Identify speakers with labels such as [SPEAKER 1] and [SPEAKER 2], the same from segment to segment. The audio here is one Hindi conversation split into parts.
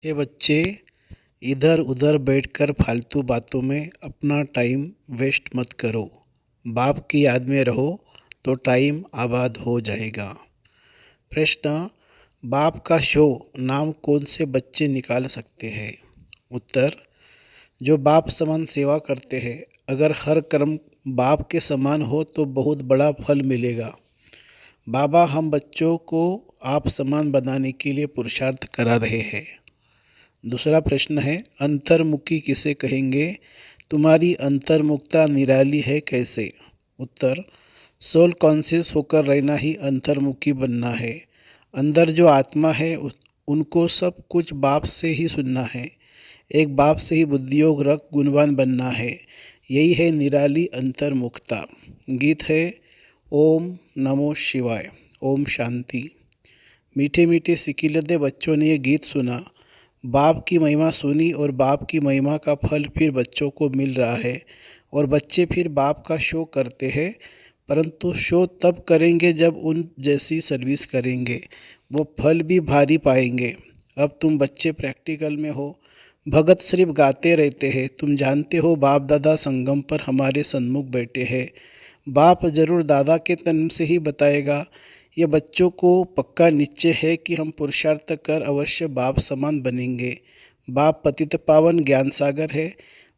[SPEAKER 1] ये बच्चे इधर उधर बैठकर फालतू बातों में अपना टाइम वेस्ट मत करो। बाप की याद में रहो तो टाइम आबाद हो जाएगा। प्रश्न, बाप का शो नाम कौन से बच्चे निकाल सकते हैं? उत्तर, जो बाप समान सेवा करते हैं। अगर हर कर्म बाप के समान हो तो बहुत बड़ा फल मिलेगा। बाबा हम बच्चों को आप समान बनाने के लिए पुरुषार्थ करा रहे हैं। दूसरा प्रश्न है, अंतर्मुखी किसे कहेंगे? तुम्हारी अंतर्मुखता निराली है कैसे? उत्तर, सोल कॉन्शियस होकर रहना ही अंतर्मुखी बनना है। अंदर जो आत्मा है उनको सब कुछ बाप से ही सुनना है। एक बाप से ही बुद्धियोग रख गुणवान बनना है। यही है निराली अंतर्मुखता। गीत है ओम नमो शिवाय। ओम शांति। मीठे मीठे सिकिलते बच्चों ने ये गीत सुना, बाप की महिमा सुनी और बाप की महिमा का फल फिर बच्चों को मिल रहा है और बच्चे फिर बाप का शो करते हैं। परंतु शो तब करेंगे जब उन जैसी सर्विस करेंगे, वो फल भी भारी पाएंगे। अब तुम बच्चे प्रैक्टिकल में हो। भगत सिर्फ गाते रहते हैं। तुम जानते हो बाप दादा संगम पर हमारे सन्मुख बैठे हैं। बाप जरूर दादा के तन से ही बताएगा। ये बच्चों को पक्का निश्चय है कि हम पुरुषार्थ कर अवश्य बाप समान बनेंगे। बाप पतित पावन ज्ञान सागर है,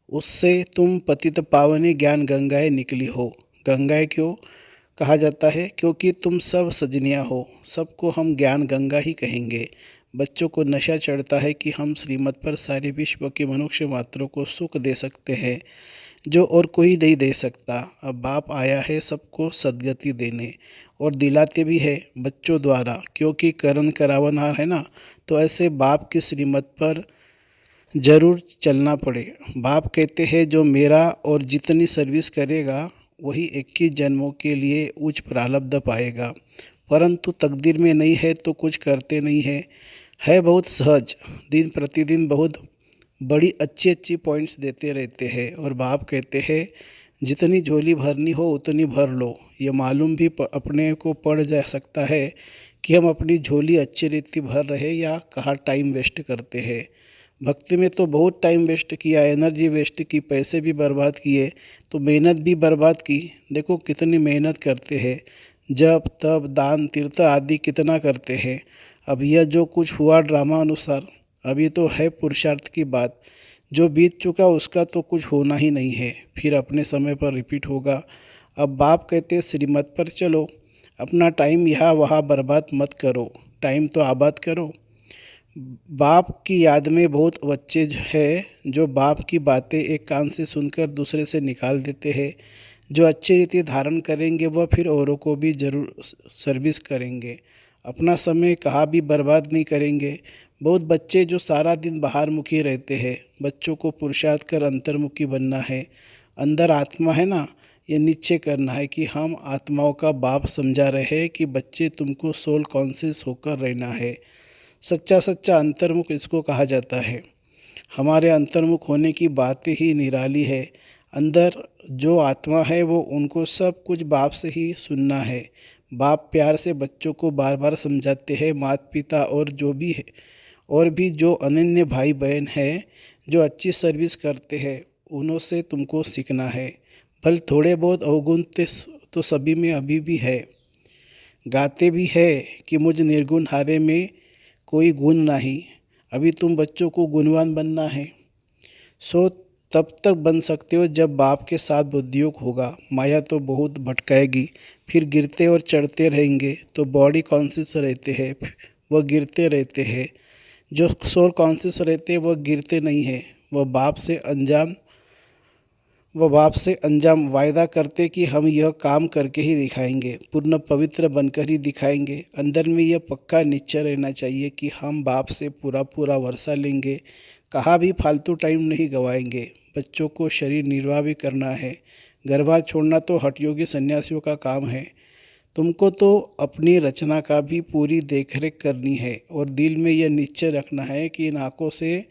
[SPEAKER 1] उससे तुम पतित पावनी ज्ञान गंगाएं निकली हो। गंगाएं क्यों कहा जाता है? क्योंकि तुम सब सजनिया हो। सबको हम ज्ञान गंगा ही कहेंगे। बच्चों को नशा चढ़ता है कि हम श्रीमत पर सारे विश्व के मनुष्य मात्रों को सुख दे सकते हैं जो और कोई नहीं दे सकता। अब बाप आया है सबको सद्गति देने और दिलाते भी है बच्चों द्वारा, क्योंकि करण करावनहार है ना। तो ऐसे बाप की श्रीमत पर जरूर चलना पड़े। बाप कहते हैं जो मेरा और जितनी सर्विस करेगा वही 21 जन्मों के लिए उच्च प्रारब्ध पाएगा। परंतु तकदीर में नहीं है तो कुछ करते नहीं है बहुत सहज। दिन प्रतिदिन बहुत बड़ी अच्छी अच्छी पॉइंट्स देते रहते हैं और बाप कहते हैं जितनी झोली भरनी हो उतनी भर लो। ये मालूम भी अपने को पड़ जा सकता है कि हम अपनी झोली अच्छी रीति भर रहे या कहाँ टाइम वेस्ट करते हैं। भक्ति में तो बहुत टाइम वेस्ट किया, एनर्जी वेस्ट की, पैसे भी बर्बाद किए, तो मेहनत भी बर्बाद की। देखो कितनी मेहनत करते हैं, जप तप दान तीर्थ आदि कितना करते हैं। अब यह जो कुछ हुआ ड्रामा अनुसार, अभी तो है पुरुषार्थ की बात। जो बीत चुका उसका तो कुछ होना ही नहीं है, फिर अपने समय पर रिपीट होगा। अब बाप कहते श्रीमत पर चलो, अपना टाइम यहाँ वहाँ बर्बाद मत करो, टाइम तो आबाद करो। बाप की याद में बहुत बच्चे हैं जो बाप की बातें एक कान से सुनकर दूसरे से निकाल देते हैं। जो अच्छी रीति धारण करेंगे वह फिर औरों को भी जरूर सर्विस करेंगे। अपना समय कहाँ भी बर्बाद नहीं करेंगे। बहुत बच्चे जो सारा दिन बाहर मुखी रहते हैं, बच्चों को पुरुषार्थ कर अंतर्मुखी बनना है। अंदर आत्मा है ना, ये निश्चय करना है कि हम आत्माओं का बाप समझा रहे हैं कि बच्चे तुमको सोल कॉन्शियस होकर रहना है। सच्चा सच्चा अंतर्मुख इसको कहा जाता है। हमारे अंतर्मुख होने की बात ही निराली है। अंदर जो आत्मा है वो उनको सब कुछ बाप से ही सुनना है। बाप प्यार से बच्चों को बार बार समझाते हैं। माता पिता और जो भी है और भी जो अनन्य भाई बहन हैं जो अच्छी सर्विस करते हैं उन्हों से तुमको सीखना है। भले थोड़े बहुत अवगुण तो सभी में अभी भी है। गाते भी है कि मुझ निर्गुण हारे में कोई गुण नहीं। अभी तुम बच्चों को गुणवान बनना है। सो तब तक बन सकते हो जब बाप के साथ बुद्धियोग होगा। माया तो बहुत भटकाएगी, फिर गिरते और चढ़ते रहेंगे। तो बॉडी कॉन्शियस रहते हैं वह गिरते रहते हैं, जो सोल कॉन्शियस रहते हैं वह गिरते नहीं हैं। वह बाप से अंजाम वायदा करते कि हम यह काम करके ही दिखाएंगे, पूर्ण पवित्र बनकर ही दिखाएंगे। अंदर में यह पक्का निश्चय रहना चाहिए कि हम बाप से पूरा पूरा वर्षा लेंगे, कहाँ भी फालतू टाइम नहीं गवाएंगे। बच्चों को शरीर निर्वाह भी करना है। घर बार छोड़ना तो हठयोगी सन्यासियों का काम है। तुमको तो अपनी रचना का भी पूरी देखरेख करनी है और दिल में यह निश्चय रखना है कि इन आँखों से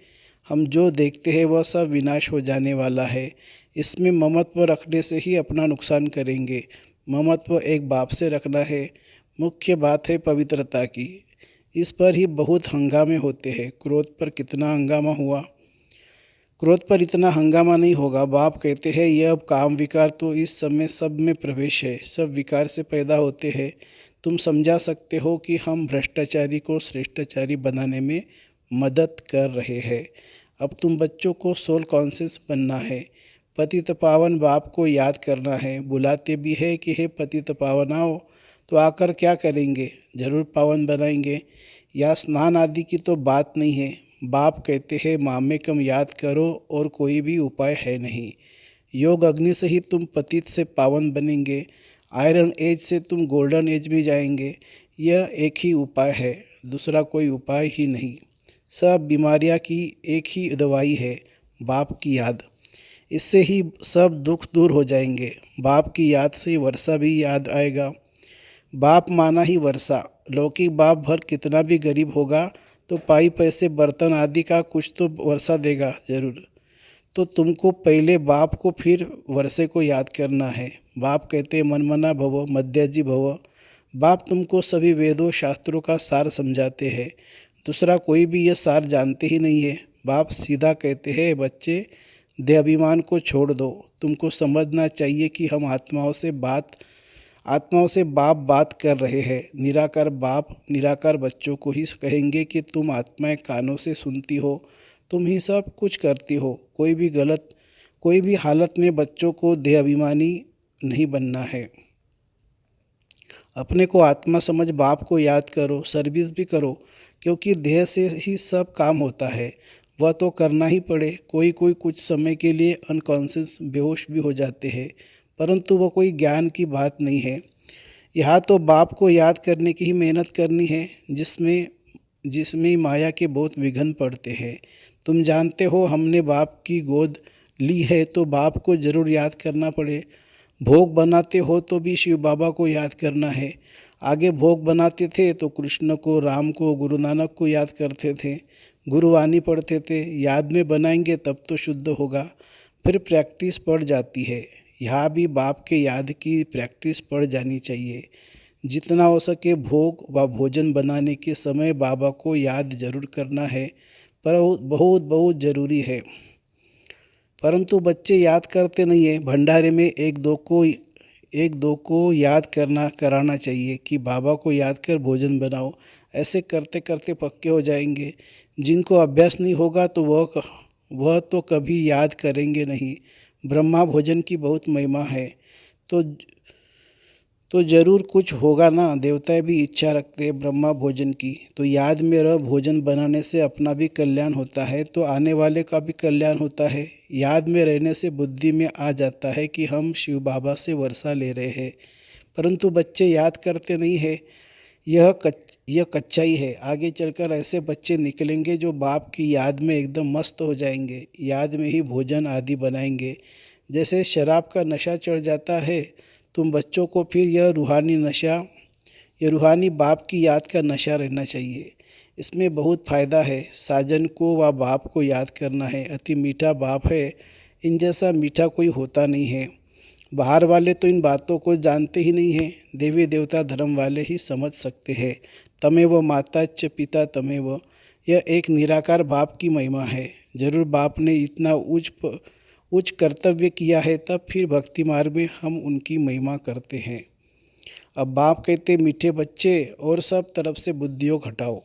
[SPEAKER 1] हम जो देखते हैं वह सब विनाश हो जाने वाला है। इसमें ममत्व रखने से ही अपना नुकसान करेंगे। ममत्व एक बाप से रखना है। मुख्य बात है पवित्रता की। इस पर ही बहुत हंगामे होते हैं। क्रोध पर कितना हंगामा हुआ। क्रोध पर इतना हंगामा नहीं होगा। बाप कहते हैं यह काम विकार तो इस समय सब में प्रवेश है, सब विकार से पैदा होते हैं। तुम समझा सकते हो कि हम भ्रष्टाचारी को श्रेष्ठाचारी बनाने में मदद कर रहे हैं। अब तुम बच्चों को सोल कॉन्शियस बनना है। पतित पावन बाप को याद करना है। बुलाते भी है कि हे पतित पावन आओ, तो आकर क्या करेंगे? जरूर पावन बनाएंगे। या स्नान आदि की तो बात नहीं है। बाप कहते हैं मामेकम याद करो और कोई भी उपाय है नहीं। योग अग्नि से ही तुम पतित से पावन बनेंगे। आयरन एज से तुम गोल्डन एज में जाएंगे। यह एक ही उपाय है, दूसरा कोई उपाय ही नहीं। सब बीमारियां की एक ही दवाई है, बाप की याद। इससे ही सब दुख दूर हो जाएंगे। बाप की याद से वर्षा भी याद आएगा। बाप माना ही वर्षा। लौकिक बाप भर कितना भी गरीब होगा तो पाई पैसे बर्तन आदि का कुछ तो वर्षा देगा जरूर। तो तुमको पहले बाप को फिर वर्षे को याद करना है। बाप कहते मनमना भव मध्याजी भव। बाप तुमको सभी वेदों शास्त्रों का सार समझाते हैं। दूसरा कोई भी यह सार जानते ही नहीं है। बाप सीधा कहते हैं बच्चे, देह अभिमान को छोड़ दो। तुमको समझना चाहिए कि हम आत्माओं से बाप बात कर रहे हैं। निराकार बाप निराकार बच्चों को ही कहेंगे कि तुम आत्माएं कानों से सुनती हो, तुम ही सब कुछ करती हो। कोई भी हालत में बच्चों को देह अभिमानी नहीं बनना है। अपने को आत्मा समझ बाप को याद करो, सर्विस भी करो, क्योंकि देह से ही सब काम होता है। वह तो करना ही पड़े। कोई कोई कुछ समय के लिए अनकॉन्शियस बेहोश भी हो जाते हैं, परंतु वह कोई ज्ञान की बात नहीं है। यहाँ तो बाप को याद करने की ही मेहनत करनी है, जिसमें माया के बहुत विघ्न पड़ते हैं। तुम जानते हो हमने बाप की गोद ली है तो बाप को जरूर याद करना पड़े। भोग बनाते हो तो भी शिव बाबा को याद करना है। आगे भोग बनाते थे तो कृष्ण को, राम को, गुरु नानक को याद करते थे, गुरुवाणी पढ़ते थे। याद में बनाएंगे तब तो शुद्ध होगा। फिर प्रैक्टिस पड़ जाती है। यहाँ भी बाप के याद की प्रैक्टिस पड़ जानी चाहिए। जितना हो सके भोग व भोजन बनाने के समय बाबा को याद जरूर करना है, पर बहुत बहुत ज़रूरी है। परंतु बच्चे याद करते नहीं है। भंडारे में एक दो को याद कराना चाहिए कि बाबा को याद कर भोजन बनाओ। ऐसे करते करते पक्के हो जाएंगे। जिनको अभ्यास नहीं होगा तो वह तो कभी याद करेंगे नहीं। ब्रह्मा भोजन की बहुत महिमा है, तो जरूर कुछ होगा ना। देवता भी इच्छा रखते हैं ब्रह्मा भोजन की, तो याद में रह भोजन बनाने से अपना भी कल्याण होता है, तो आने वाले का भी कल्याण होता है। याद में रहने से बुद्धि में आ जाता है कि हम शिव बाबा से वर्षा ले रहे हैं, परंतु बच्चे याद करते नहीं है। यह कच्चाई है। आगे चलकर ऐसे बच्चे निकलेंगे जो बाप की याद में एकदम मस्त हो जाएंगे। याद में ही भोजन आदि बनाएंगे। जैसे शराब का नशा चढ़ जाता है, तुम बच्चों को फिर यह रूहानी बाप की याद का नशा रहना चाहिए। इसमें बहुत फ़ायदा है। साजन को व बाप को याद करना है। अति मीठा बाप है, इन जैसा मीठा कोई होता नहीं है। बाहर वाले तो इन बातों को जानते ही नहीं हैं। देवी देवता धर्म वाले ही समझ सकते हैं। तमेव माता च पिता तमेव, यह एक निराकार बाप की महिमा है। जरूर बाप ने इतना उच्च कर्तव्य किया है, तब फिर भक्ति मार्ग में हम उनकी महिमा करते हैं। अब बाप कहते मीठे बच्चे और सब तरफ से बुद्धि योग हटाओ।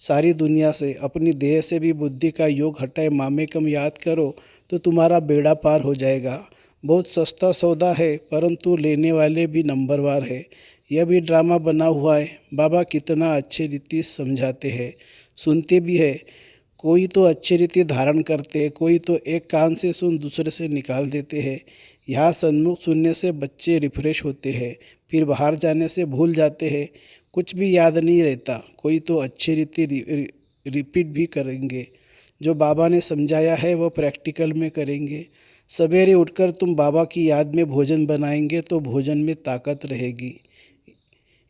[SPEAKER 1] सारी दुनिया से, अपनी देह से भी बुद्धि का योग हटाए मामेकम याद करो तो तुम्हारा बेड़ा पार हो जाएगा। बहुत सस्ता सौदा है, परंतु लेने वाले भी नंबरवार है। यह भी ड्रामा बना हुआ है। बाबा कितना अच्छे रीति समझाते हैं, सुनते भी है। कोई तो अच्छी रीति धारण करते हैं, कोई तो एक कान से सुन दूसरे से निकाल देते हैं। यहाँ सन्मुख सुनने से बच्चे रिफ्रेश होते हैं, फिर बाहर जाने से भूल जाते हैं, कुछ भी याद नहीं रहता। कोई तो अच्छी रीति रिपीट भी करेंगे। जो बाबा ने समझाया है वह प्रैक्टिकल में करेंगे। सवेरे उठकर तुम बाबा की याद में भोजन बनाएंगे तो भोजन में ताकत रहेगी।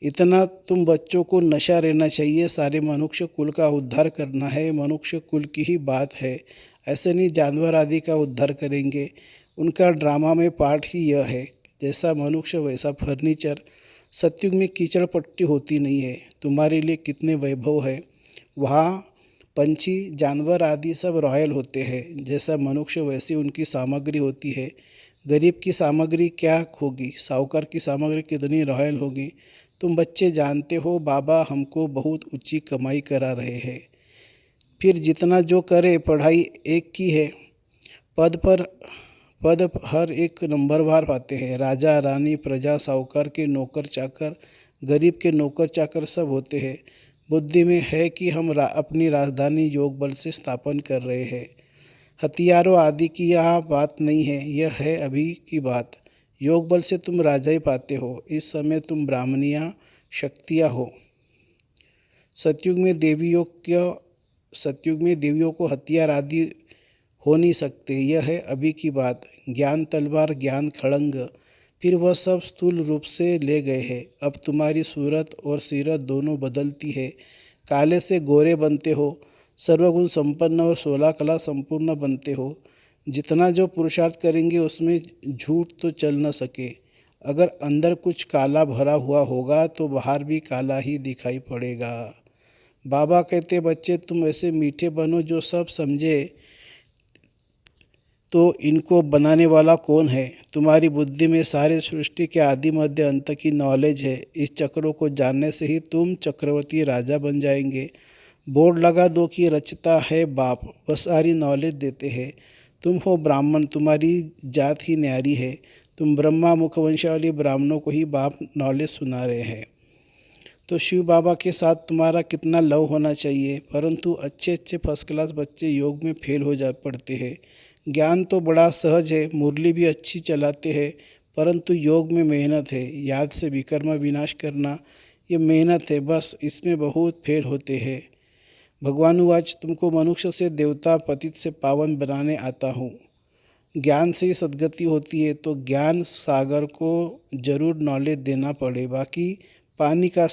[SPEAKER 1] इतना तुम बच्चों को नशा रहना चाहिए। सारे मनुष्य कुल का उद्धार करना है, मनुष्य कुल की ही बात है। ऐसे नहीं जानवर आदि का उद्धार करेंगे। उनका ड्रामा में पार्ट ही यह है, जैसा मनुष्य वैसा फर्नीचर। सतयुग में कीचड़ पट्टी होती नहीं है। तुम्हारे लिए कितने वैभव है। वहाँ पंछी जानवर आदि सब रॉयल होते हैं। जैसा मनुष्य वैसी उनकी सामग्री होती है। गरीब की सामग्री क्या होगी, साहूकार की सामग्री कितनी रॉयल होगी। तुम बच्चे जानते हो बाबा हमको बहुत ऊंची कमाई करा रहे हैं। फिर जितना जो करे पढ़ाई एक की है। पद पर पद हर एक नंबरवार पाते हैं। राजा रानी प्रजा साहूकार के नौकर चाकर, गरीब के नौकर चाकर सब होते हैं। बुद्धि में है कि हम अपनी राजधानी योग बल से स्थापन कर रहे हैं। हथियारों आदि की यह बात नहीं है, यह है अभी की बात। योग बल से तुम राजा ही पाते हो। इस समय तुम ब्राह्मणिया शक्तियाँ हो। सतयुग में देवियों को हथियार आदि हो नहीं सकते, यह है अभी की बात। ज्ञान तलवार, ज्ञान खड़ंग, फिर वह सब स्थूल रूप से ले गए हैं। अब तुम्हारी सूरत और सीरत दोनों बदलती है। काले से गोरे बनते हो, सर्वगुण संपन्न और 16 कला संपूर्ण बनते हो। जितना जो पुरुषार्थ करेंगे उसमें झूठ तो चल न सके। अगर अंदर कुछ काला भरा हुआ होगा तो बाहर भी काला ही दिखाई पड़ेगा। बाबा कहते बच्चे तुम ऐसे मीठे बनो जो सब समझे। तो इनको बनाने वाला कौन है। तुम्हारी बुद्धि में सारे सृष्टि के आदि मध्य अंत की नॉलेज है। इस चक्रों को जानने से ही तुम चक्रवर्ती राजा बन जाएंगे। बोर्ड लगा दो कि रचता है बाप, वह सारी नॉलेज देते हैं। तुम हो ब्राह्मण, तुम्हारी जात ही न्यारी है। तुम ब्रह्मा मुखवंशावली ब्राह्मणों को ही बाप नॉलेज सुना रहे हैं। तो शिव बाबा के साथ तुम्हारा कितना लव होना चाहिए। परंतु अच्छे अच्छे फर्स्ट क्लास बच्चे योग में फेल हो जा पड़ते हैं। ज्ञान तो बड़ा सहज है, मुरली भी अच्छी चलाते हैं, परंतु योग में मेहनत है। याद से विकर्म विनाश करना ये मेहनत है, बस इसमें बहुत फेल होते हैं। भगवानुवाच तुमको मनुष्य से देवता, पतित से पावन बनाने आता हूँ। ज्ञान से ही सद्गति होती है, तो ज्ञान सागर को जरूर नॉलेज देना पड़े। बाकी पानी का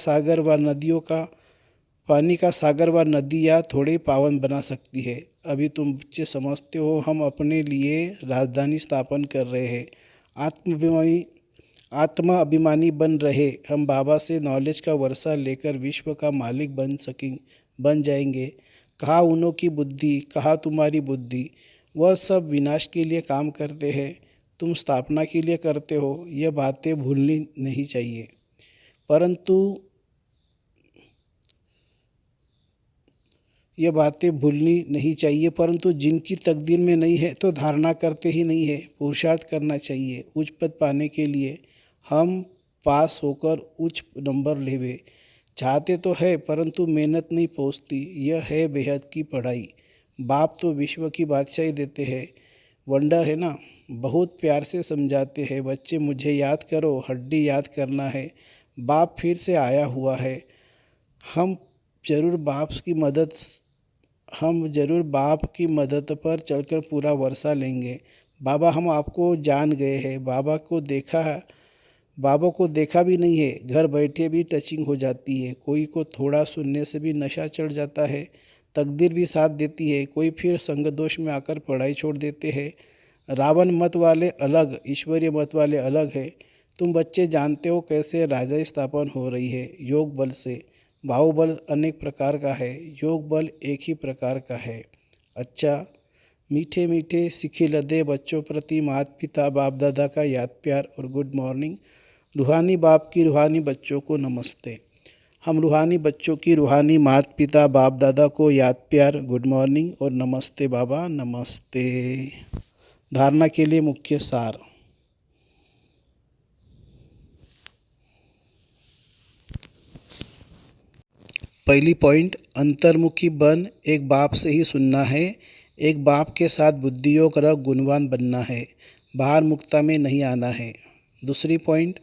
[SPEAKER 1] सागर व नदियाँ थोड़े पावन बना सकती है। अभी तुम बच्चे समझते हो हम अपने लिए राजधानी स्थापन कर रहे हैं। आत्मा अभिमानी बन रहे। हम बाबा से नॉलेज का वर्षा लेकर विश्व का मालिक बन जाएंगे। कहाँ उन्हों की बुद्धि, कहाँ तुम्हारी बुद्धि। वह सब विनाश के लिए काम करते हैं, तुम स्थापना के लिए करते हो। यह बातें भूलनी नहीं चाहिए। परंतु जिनकी तकदीर में नहीं है तो धारणा करते ही नहीं है। पुरुषार्थ करना चाहिए उच्च पद पाने के लिए। हम पास होकर उच्च नंबर लेवे चाहते तो है, परंतु मेहनत नहीं पहुँचती। यह है बेहद की पढ़ाई। बाप तो विश्व की बादशाही देते हैं। वंडर है ना। बहुत प्यार से समझाते हैं, बच्चे मुझे याद करो, हड्डी याद करना है। बाप फिर से आया हुआ है। हम जरूर बाप की मदद पर चलकर पूरा वर्षा लेंगे। बाबा हम आपको जान गए हैं। बाबा को देखा भी नहीं है, घर बैठे भी टचिंग हो जाती है। कोई को थोड़ा सुनने से भी नशा चढ़ जाता है। तकदीर भी साथ देती है। कोई फिर संग दोष में आकर पढ़ाई छोड़ देते हैं। रावण मत वाले अलग, ईश्वरीय मत वाले अलग है। तुम बच्चे जानते हो कैसे राजा स्थापन हो रही है। योग बल से। बाहुबल अनेक प्रकार का है, योग बल एक ही प्रकार का है। अच्छा, मीठे मीठे सीखे लदे बच्चों प्रति माता पिता बाप दादा का याद प्यार और गुड मॉर्निंग। रूहानी बाप की रूहानी बच्चों को नमस्ते। हम रूहानी बच्चों की रूहानी माता पिता बाप दादा को याद प्यार, गुड मॉर्निंग और नमस्ते बाबा, नमस्ते। धारणा के लिए मुख्य सार। पहली पॉइंट, अंतर्मुखी बन एक बाप से ही सुनना है। एक बाप के साथ बुद्धियोग रख गुणवान बनना है, बाहर मुक्ता में नहीं आना है। दूसरी पॉइंट,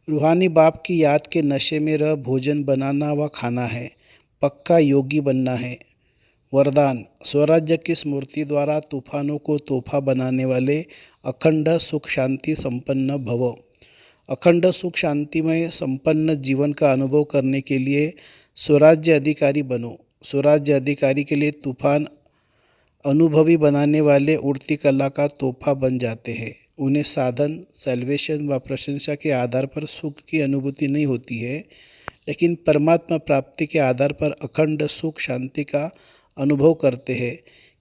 [SPEAKER 1] रूहानी बाप की याद के नशे में रह भोजन बनाना व खाना है, पक्का योगी बनना है। वरदान, स्वराज्य की स्मृति द्वारा तूफानों को तोहफा बनाने वाले अखंड सुख शांति संपन्न भव। अखंड सुख शांतिमय संपन्न जीवन का अनुभव करने के लिए स्वराज्य अधिकारी बनो। स्वराज्य अधिकारी के लिए तूफान अनुभवी बनाने वाले उड़ती कला का तोहफा बन जाते हैं। उन्हें साधन, सैल्वेशन व प्रशंसा के आधार पर सुख की अनुभूति नहीं होती है, लेकिन परमात्मा प्राप्ति के आधार पर अखंड सुख शांति का अनुभव करते हैं।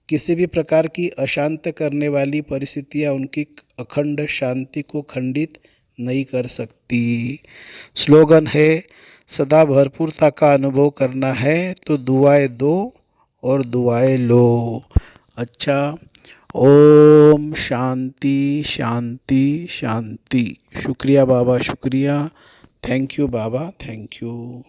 [SPEAKER 1] किसी भी प्रकार की अशांत करने वाली परिस्थितियाँ उनकी अखंड शांति को खंडित नहीं कर सकती। स्लोगन है, सदा भरपूरता का अनुभव करना है तो दुआएं दो और दुआएं लो। अच्छा, ओम शांति शांति शांति। शुक्रिया बाबा, शुक्रिया। Thank you Baba, thank you.